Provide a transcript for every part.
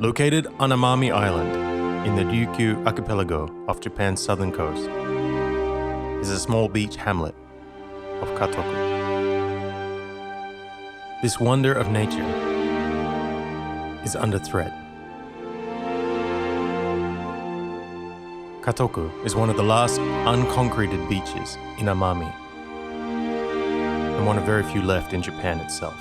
Located on Amami Island in the Ryukyu archipelago off Japan's southern coast is a small beach hamlet of Katoku. This wonder of nature is under threat. Katoku is one of the last unconcreted beaches in Amami, and one of very few left in Japan itself.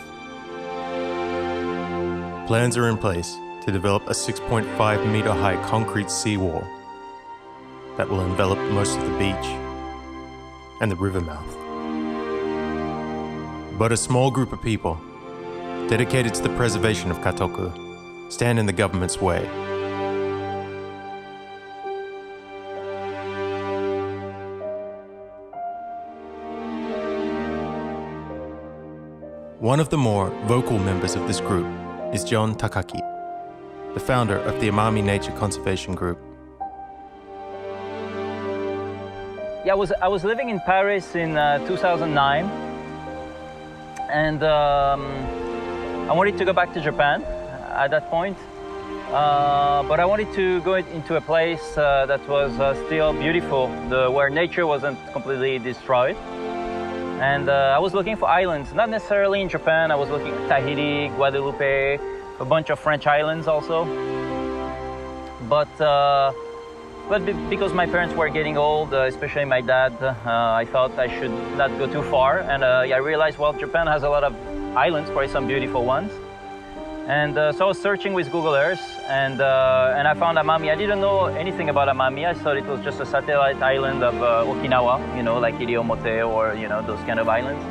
Plans are in place to develop a 6.5 meter high concrete seawall that will envelop most of the beach and the river mouth. But a small group of people dedicated to the preservation of Katoku stand in the government's way. One of the more vocal members of this group is John Takaki, the founder of the Amami Nature Conservation Group. Yeah, I was living in Paris in 2009, and I wanted to go back to Japan at that point, but I wanted to go into a place that was still beautiful, where nature wasn't completely destroyed. And I was looking for islands, not necessarily in Japan. I was looking at Tahiti, Guadeloupe, a bunch of French islands also. But because my parents were getting old, especially my dad, I thought I should not go too far. And I realized, well, Japan has a lot of islands, probably some beautiful ones. And so I was searching with Google Earth, and I found Amami. I didn't know anything about Amami. I thought it was just a satellite island of Okinawa, like Iriomote or, those kind of islands.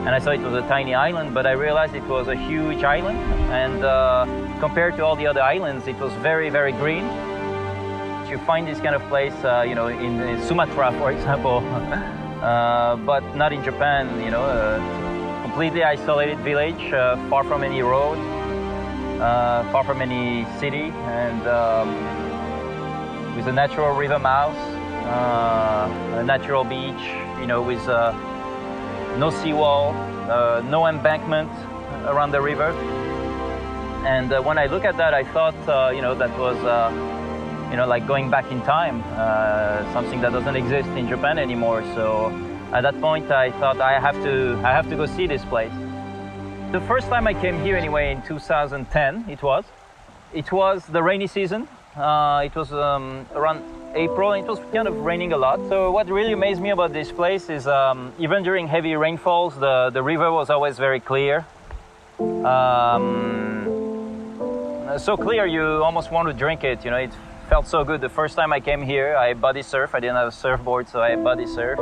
And I thought it was a tiny island, but I realized it was a huge island. And compared to all the other islands, it was very, very green. You find this kind of place, in Sumatra, for example, but not in Japan, completely isolated village, far from any road. Far from any city, and with a natural river mouth, a natural beach, with no seawall, no embankment around the river. And when I look at that, I thought, that was, like going back in time, something that doesn't exist in Japan anymore. So at that point, I thought I have to go see this place. The first time I came here anyway in 2010, it was the rainy season. It was around April, and it was kind of raining a lot. So what really amazed me about this place is even during heavy rainfalls, the river was always very clear. So clear you almost want to drink it. It felt so good. The first time I came here, I body surfed. I didn't have a surfboard, so I body surfed.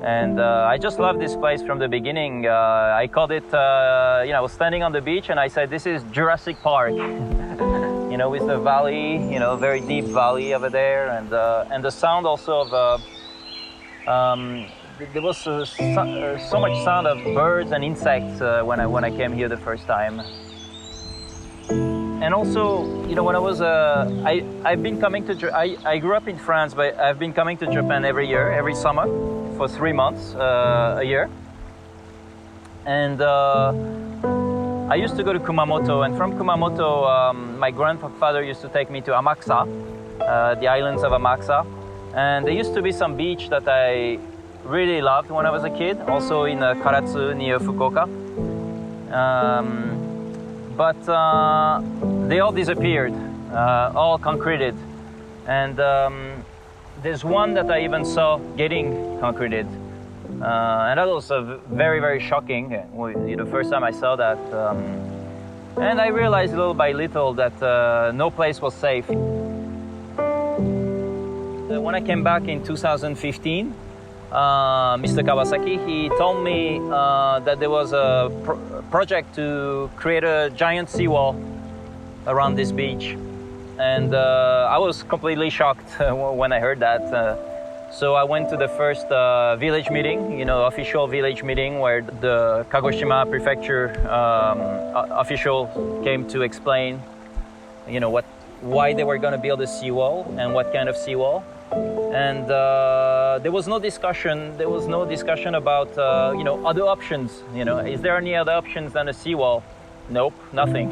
And I just loved this place from the beginning. I called it, I was standing on the beach and I said, this is Jurassic Park. With the valley, very deep valley over there. And the sound also of, there was so much sound of birds and insects when I came here the first time. And also, when I was, I've been coming to, I grew up in France, but I've been coming to Japan every year, every summer, for 3 months a year. And I used to go to Kumamoto, and from Kumamoto, my grandfather used to take me to Amakusa, the islands of Amakusa. And there used to be some beach that I really loved when I was a kid, also in Karatsu near Fukuoka. But they all disappeared, all concreted. And there's one that I even saw getting concreted. And that was very, very shocking. The first time I saw that. And I realized little by little that no place was safe. When I came back in 2015, Mr. Kawasaki, he told me that there was a project to create a giant seawall around this beach. And I was completely shocked when I heard that. So I went to the first village meeting, official village meeting, where the Kagoshima prefecture official came to explain, why they were going to build a seawall and what kind of seawall. And there was no discussion. There was no discussion about other options. Is there any other options than a seawall? Nope, nothing.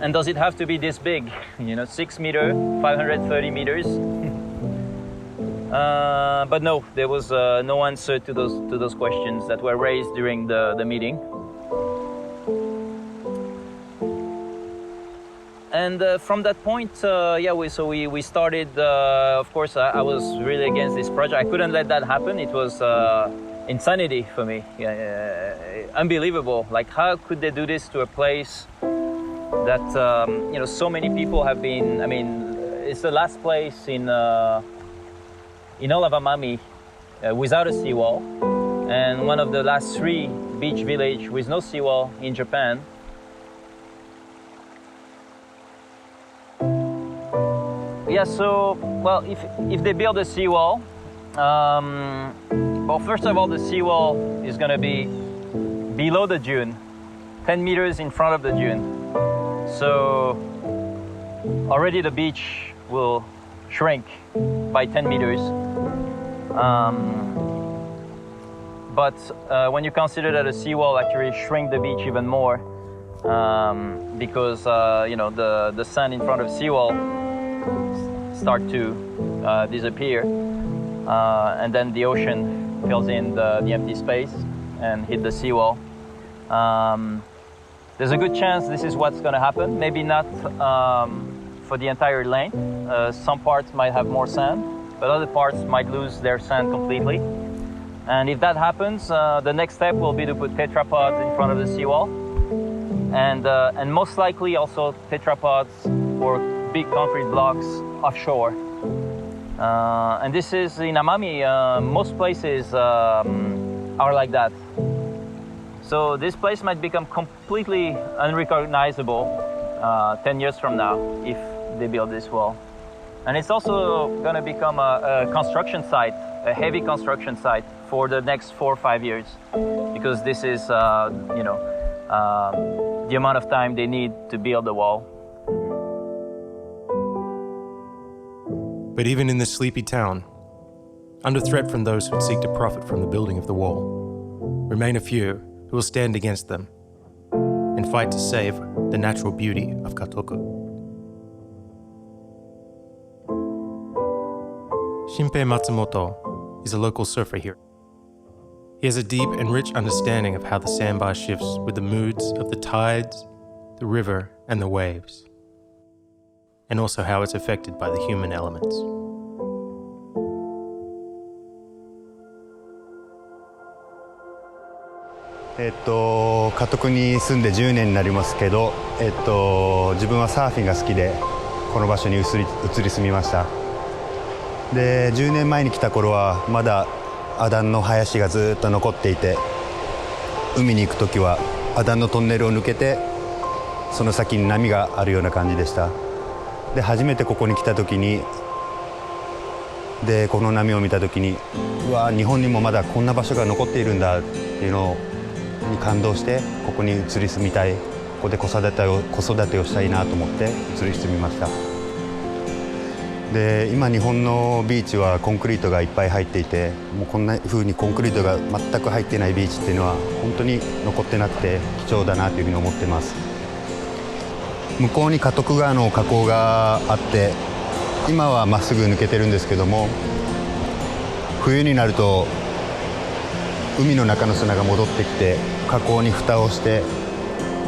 And does it have to be this big? 6 meter, 530 meters. But no, there was no answer to those questions that were raised during the meeting. And from that point, we started. Of course, I was really against this project. I couldn't let that happen. It was insanity for me. Unbelievable. Like, how could they do this to a place that so many people have been? I mean, it's the last place in all of Amami without a seawall, and one of the last 3 beach village with no seawall in Japan. Yeah, so, well, if they build a seawall, well, first of all, the seawall is going to be below the dune, 10 meters in front of the dune. So already the beach will shrink by 10 meters. But when you consider that a seawall actually shrink the beach even more, because the sand in front of seawall start to disappear, and then the ocean fills in the empty space and hit the seawall. There's a good chance this is what's going to happen. Maybe not for the entire length. Some parts might have more sand, but other parts might lose their sand completely. And if that happens, the next step will be to put tetrapods in front of the seawall, and most likely also tetrapods or big concrete blocks offshore. And this is in Amami. Most places are like that. So this place might become completely unrecognizable 10 years from now if they build this wall. And it's also going to become a construction site, a heavy construction site for the next 4 or 5 years, because this is the amount of time they need to build the wall. But even in this sleepy town, under threat from those who seek to profit from the building of the wall, remain a few who will stand against them and fight to save the natural beauty of Katoku. Shinpei Matsumoto is a local surfer here. He has a deep and rich understanding of how the sandbar shifts with the moods of the tides, the river, and the waves, and also how it's affected by the human elements.カトクに住んで10年になりますけど、自分はサーフィンが好きでこの場所に移り住みました。で、10年前に来た頃はまだアダンの林がずっと残っていて、海に行く時はアダンのトンネルを抜けてその先に波があるような感じでした。で、初めてここに来た時にこの波を見た時に、うわ、日本にもまだこんな場所が残っているんだっていうのに感動して、ここに移り住みたい、ここで子育てをしたいなと思って移り住みました。で、今日本のビーチはコンクリートがいっぱい入っていて、もうこんな風にコンクリートが全く入っていないビーチっていうのは本当に残ってなくて貴重だなというふうに思ってます。向こうにカトク川の河口があって、今はまっすぐ抜けてるんですけども、冬になると海の中の砂が戻ってきて河口に蓋をして、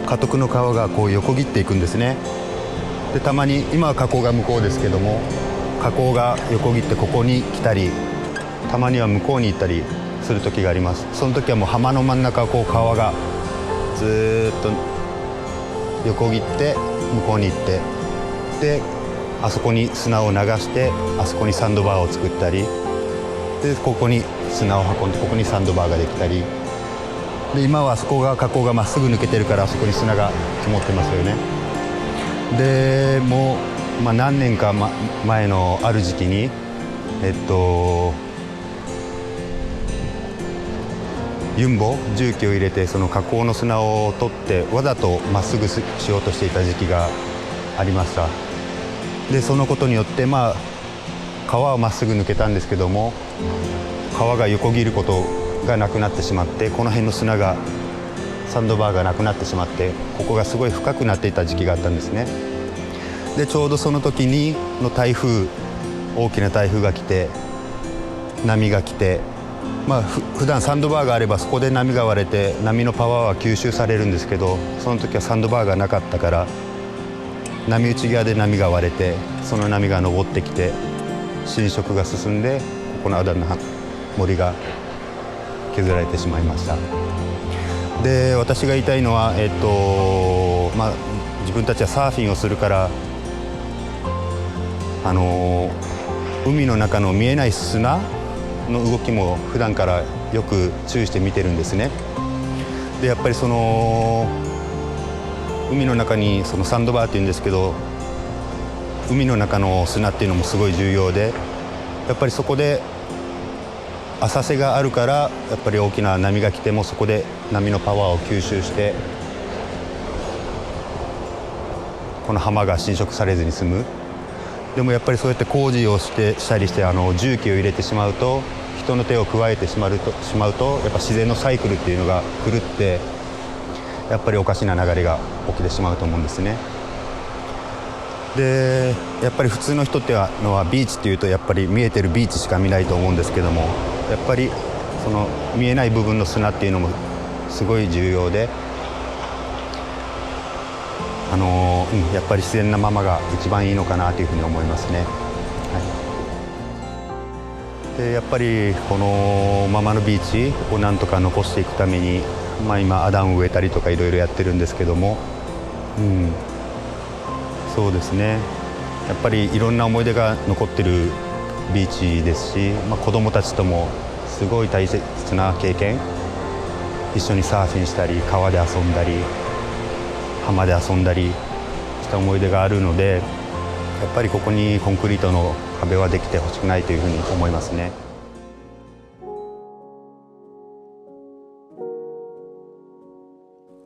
カトクの川がこう横切っていくんですね。で、たまに今は河口が向こうですけども、河口が横切ってここに来たり、たまには向こうに行ったりする時があります。その時はもう浜の真ん中をこう川がずっと横切って向こうに行って、であそこに砂を流して、あそこにサンドバーを作ったり、でここに砂を運んでここにサンドバーができたりで、今はあそこが河口がまっすぐ抜けてるから、あそこに砂が積もってますよね。でもう、何年か前のある時期にユンボ重機を入れてその河口の砂を取ってわざとまっすぐしようとしていた時期がありました。でそのことによって川はまっすぐ抜けたんですけども、川が横切ることがなくなってしまって、この辺の砂がサンドバーがなくなってしまって、ここがすごい深くなっていた時期があったんですね。でちょうどその時にの台風、大きな台風が来て、波が来て、普段サンドバーがあればそこで波が割れて波のパワーは吸収されるんですけど、その時はサンドバーがなかったから、波打ち際で波が割れて、その波が登ってきて浸食が進んで、ここのアダンの森が削られてしまいました。で私が言いたいのは、自分たちはサーフィンをするから、海の中の見えない砂の動きも普段からよく注意して見てるんですね。でやっぱりその海の中にそのサンドバーっていうんですけど、海の中の砂っていうのもすごい重要で、やっぱりそこで浅瀬があるから、やっぱり大きな波が来てもそこで波のパワーを吸収して、この浜が浸食されずに済む。でもやっぱりそうやって工事をしたりして重機を入れてしまうと、人の手を加えてしまうとやっぱ自然のサイクルっていうのが狂って、やっぱりおかしな流れが起きてしまうと思うんですね。でやっぱり普通の人ってのはビーチっていうと、やっぱり見えてるビーチしか見ないと思うんですけども、やっぱりその見えない部分の砂っていうのもすごい重要で、やっぱり自然なままが一番いいのかなというふうに思いますね。でやっぱりこのままのビーチをなんとか残していくために、今アダンを植えたりとかいろいろやってるんですけども、そうですね、やっぱりいろんな思い出が残ってるビーチですし、子どもたちともすごい大切な経験、一緒にサーフィンしたり川で遊んだり浜で遊んだりした思い出があるので、やっぱりここにコンクリートの壁はできてほしくないというふうに思いますね。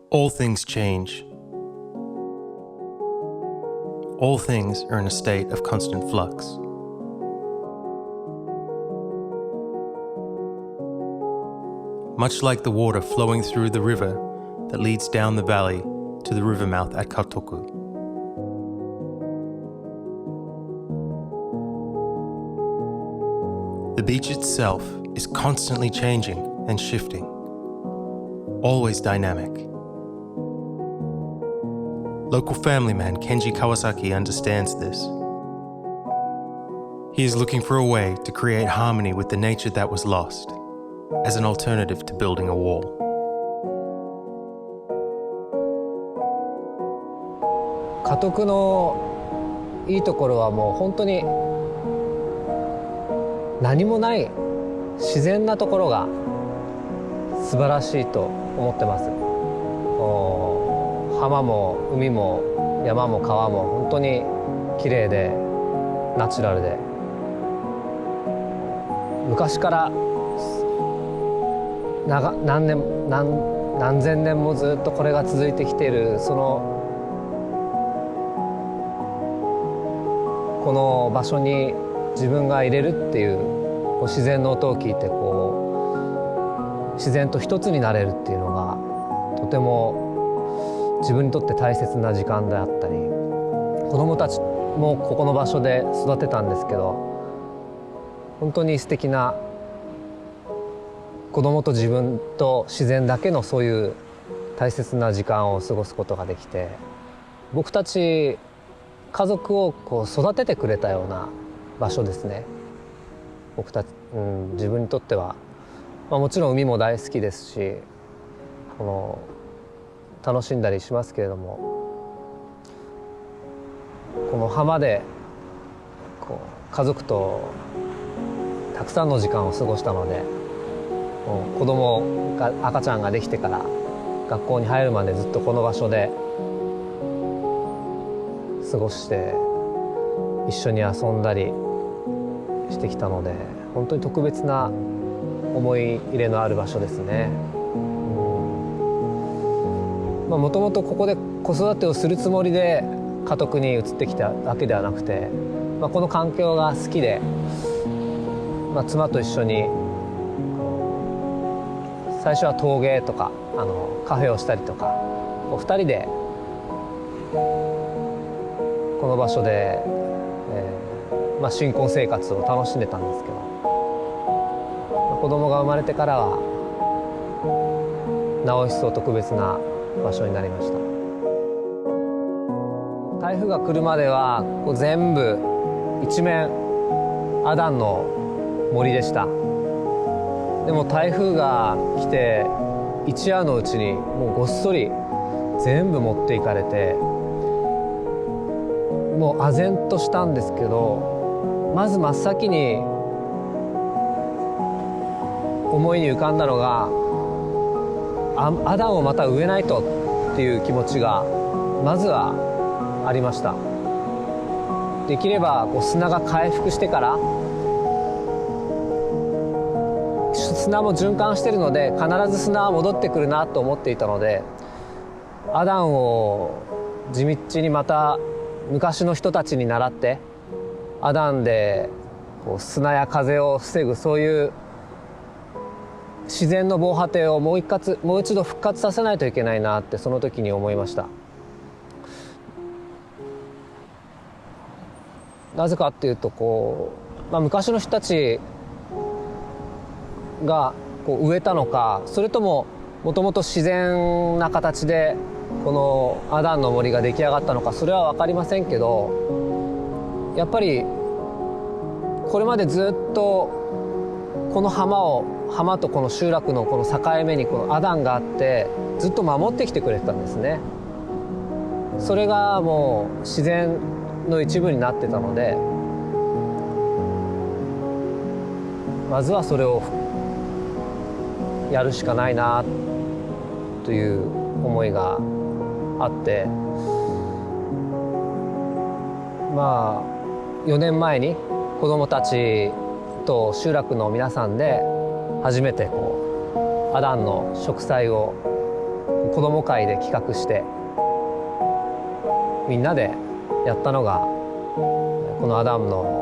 All things change. All things are in a state of constant flux. Much like the water flowing through the river that leads down the valley to the river mouth at Katoku. The beach itself is constantly changing and shifting, always dynamic. Local family man Kenji Kawasaki understands this. He is looking for a way to create harmony with the nature that was lost, as an alternative to building a wall. カトクのいいところはもう本当に何もない自然なところが素晴らしいと思ってます。浜も海も山も川も本当に綺麗でナチュラルで、昔から何千年もずっとこれが続いてきている、この場所に自分が入れるっていう自然の音を聞いて自然と一つになれるっていうのがとても自分にとって大切な時間であったり、子どもたちもここの場所で育てたんですけど、本当に素敵な子どもと自分と自然だけのそういう大切な時間を過ごすことができて、僕たち家族を育ててくれたような場所ですね。僕たち、自分にとっては、もちろん海も大好きですし、楽しんだりしますけれども、この浜で家族とたくさんの時間を過ごしたので、子供が赤ちゃんができてから学校に入るまでずっとこの場所で過ごして一緒に遊んだりしてきたので、本当に特別な思い入れのある場所ですね。もともとここで子育てをするつもりで家督に移ってきたわけではなくて、この環境が好きで、妻と一緒に最初は陶芸とかカフェをしたりとか2人でこの場所で、新婚生活を楽しんでたんですけど、子供が生まれてからはなお一層特別な場所になりました。台風が来るまでは全部一面アダンの森でした。でも台風が来て一夜のうちにもうごっそり全部持っていかれて、もう唖然としたんですけど、まず真っ先に思いに浮かんだのがアダンをまた植えないとっていう気持ちがまずはありました。できれば砂が回復してから、砂も循環しているので必ず砂は戻ってくるなと思っていたので、アダンを地道にまた昔の人たちに習ってアダンで砂や風を防ぐ、そういう自然の防波堤をもう一度復活させないといけないなってその時に思いました。なぜかっていうと昔の人たちが植えたのか、それとももともと自然な形でこのアダンの森が出来上がったのか、それは分かりませんけど、やっぱりこれまでずっとこの浜とこの集落のこの境目にこのアダンがあってずっと守ってきてくれてたんですね。それがもう自然の一部になってたので、まずはそれをやるしかないなという思いがあって、4年前に子どもたちと集落の皆さんで初めてアダンの植栽を子ども会で企画してみんなでやったのがこのアダンを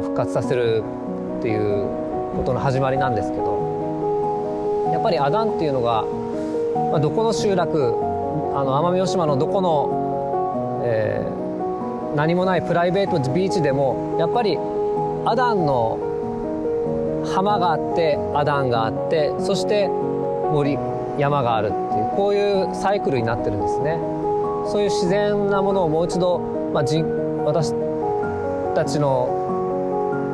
復活させるっていうことの始まりなんですけど、やっぱりアダンっていうのが、どこの集落奄美大島のどこの、何もないプライベートビーチでもやっぱりアダンの浜があってアダンがあって、そして山があるっていう、こういうサイクルになってるんですね。そういう自然なものをもう一度、私たちの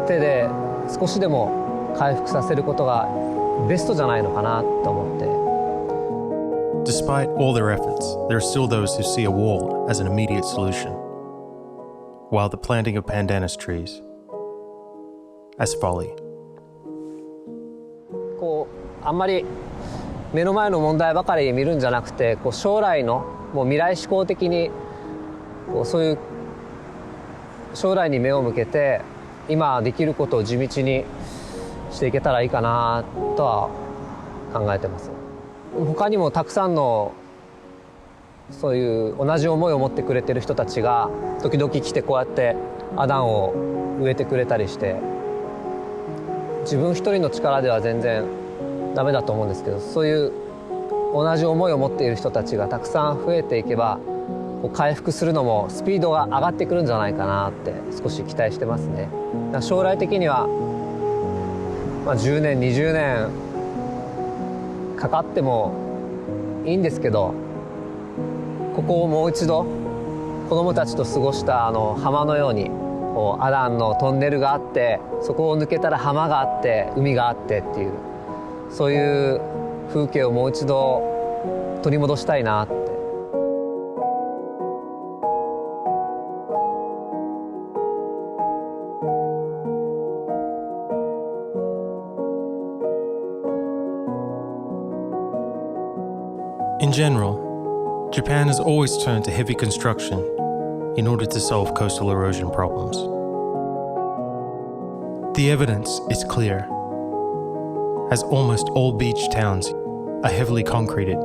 手で少しでも回復させることがベストじゃないのかなと思って。Despite all their efforts, there are still those who see a wall as an immediate solution, while the planting of pandanus trees as folly. あんまり目の前の問題ばかり見るんじゃなくて、将来のもう未来志向的にそういう将来に目を向けて今できることを地道にしていけたらいいかなとは考えてます。他にもたくさんのそういう同じ思いを持ってくれてる人たちが時々来てこうやってアダンを植えてくれたりして、自分一人の力では全然ダメだと思うんですけど、そういう同じ思いを持っている人たちがたくさん増えていけば回復するのもスピードが上がってくるんじゃないかなって少し期待してますね。将来的には、10年20年かかってもいいんですけど、ここをもう一度子どもたちと過ごした浜のようにアダンのトンネルがあって、そこを抜けたら浜があって海があってっていう、そういう風景をもう一度取り戻したいなって。In general, Japan has always turned to heavy construction in order to solve coastal erosion problems. The evidence is clear, as almost all beach towns are heavily concreted.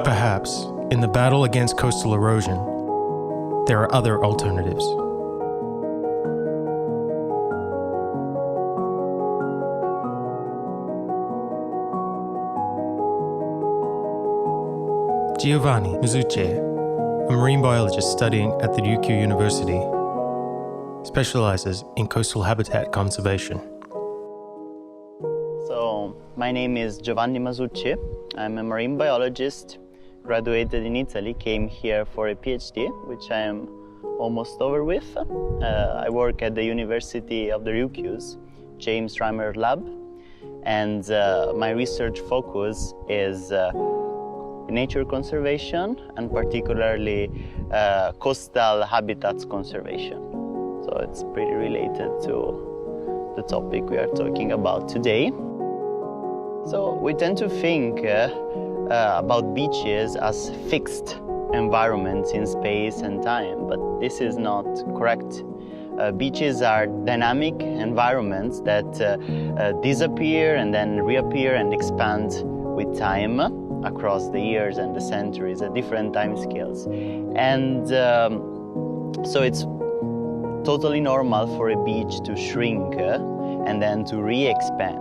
Perhaps, in the battle against coastal erosion, there are other alternatives. Giovanni Mizuche, a marine biologist studying at the Ryukyu University, specializes in coastal habitat conservation. So, my name is Giovanni Masucci. I'm a marine biologist, graduated in Italy, came here for a PhD, which I am almost over with. I work at the University of the Ryukyu's James Reimer Lab, and my research focus is nature conservation and particularly coastal habitats conservation. So it's pretty related to the topic we are talking about today. So we tend to think about beaches as fixed environments in space and time, but this is not correct. Beaches are dynamic environments that disappear and then reappear and expand with time across the years and the centuries at different time scales. And so it's totally normal for a beach to shrink and then to re-expand.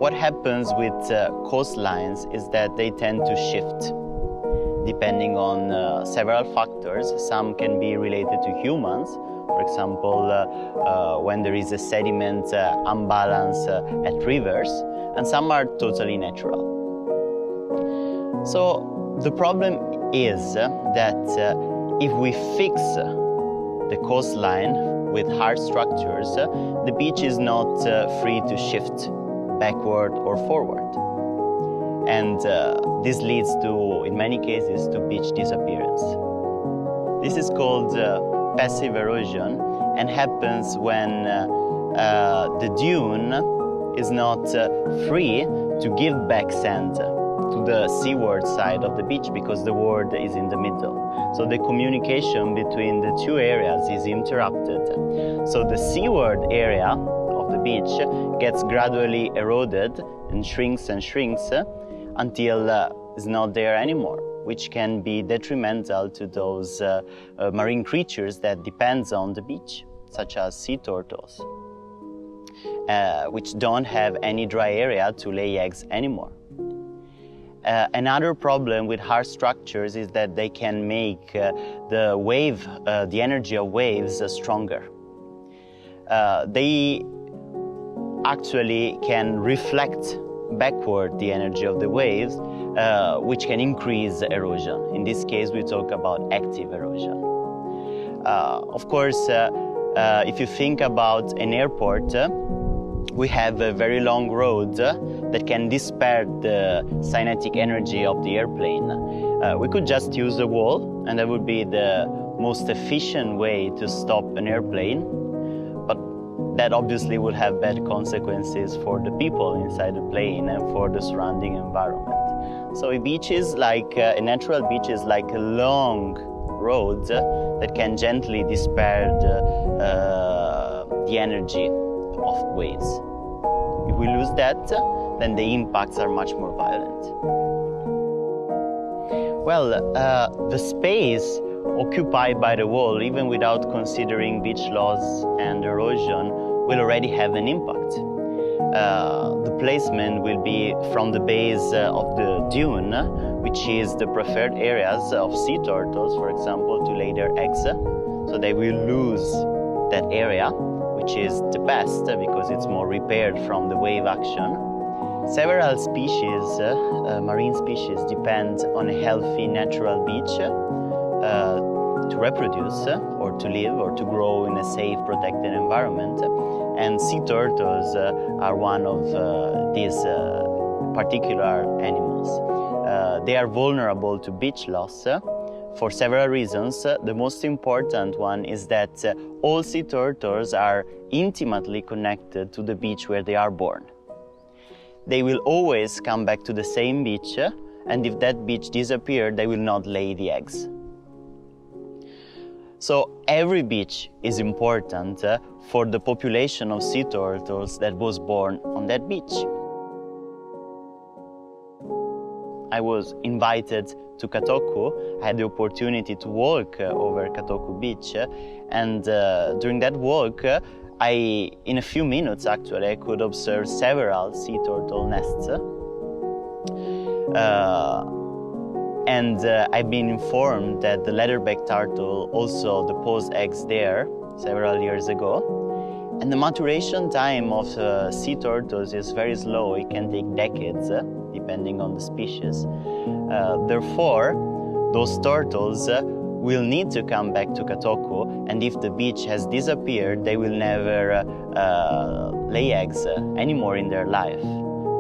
What happens with coastlines is that they tend to shift depending on several factors. Some can be related to humans, for example, when there is a sediment imbalance at rivers, and some are totally natural. So the problem is that if we fix the coastline with hard structures, the beach is not free to shift backward or forward. And this leads to, in many cases, to beach disappearance. This is called passive erosion and happens when the dune is not free to give back sand to the seaward side of the beach because the ward is in the middle. So the communication between the two areas is interrupted. So the seaward area of the beach gets gradually eroded and shrinks until it's not there anymore, which can be detrimental to those marine creatures that depends on the beach, such as sea turtles, which don't have any dry area to lay eggs anymore. Another problem with hard structures is that they can make the energy of waves stronger. They actually can reflect backward the energy of the waves, which can increase erosion. In this case, we talk about active erosion. Of course, if you think about an airport, we have a very long road that can disperse the kinetic energy of the airplane. We could just use a wall, and that would be the most efficient way to stop an airplane, but that obviously would have bad consequences for the people inside the plane and for the surrounding environment. So a beach is like, a natural beach is like a long road that can gently disperse the energy of waves. If we lose that, then the impacts are much more violent. Well, the space occupied by the wall, even without considering beach laws and erosion, will already have an impact. The placement will be from the base of the dune, which is the preferred areas of sea turtles, for example, to lay their eggs. So they will lose that area, which is the best because it's more repaired from the wave action. Several species, marine species, depend on a healthy natural beach to reproduce or to live or to grow in a safe, protected environment. And sea turtles are one of these particular animals. They are vulnerable to beach loss for several reasons. The most important one is that all sea turtles are intimately connected to the beach where they are born. They will always come back to the same beach, and if that beach disappears, they will not lay the eggs. So every beach is important for the population of sea turtles that was born on that beach. I was invited to Katoku. I had the opportunity to walk over Katoku beach, and during that walk, in a few minutes actually, I could observe several sea turtle nests. And I've been informed that the leatherback turtle also deposed eggs there several years ago. And the maturation time of sea turtles is very slow. It can take decades, depending on the species. Therefore, those turtles will need to come back to Katoku, and if the beach has disappeared, they will never lay eggs anymore in their life,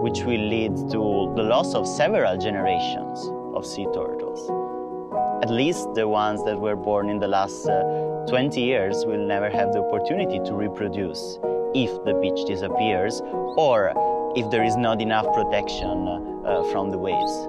which will lead to the loss of several generations of sea turtles. At least the ones that were born in the last 20 years will never have the opportunity to reproduce if the beach disappears or if there is not enough protection from the waves.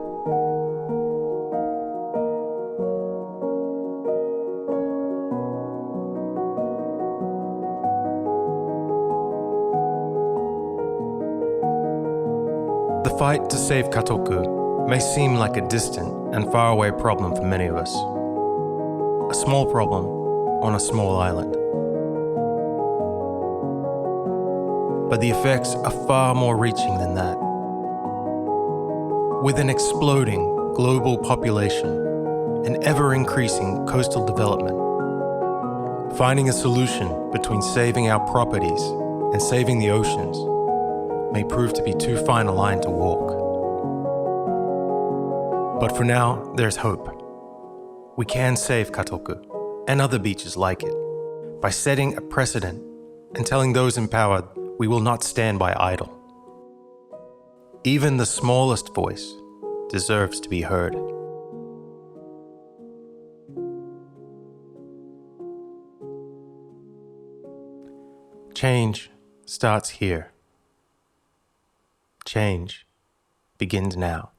The fight to save Katoku may seem like a distant and faraway problem for many of us. A small problem on a small island. But the effects are far more reaching than that. With an exploding global population and ever-increasing coastal development, finding a solution between saving our properties and saving the oceans may prove to be too fine a line to walk. But for now, there's hope. We can save Katoku and other beaches like it by setting a precedent and telling those in power we will not stand by idle. Even the smallest voice deserves to be heard. Change starts here. Change begins now.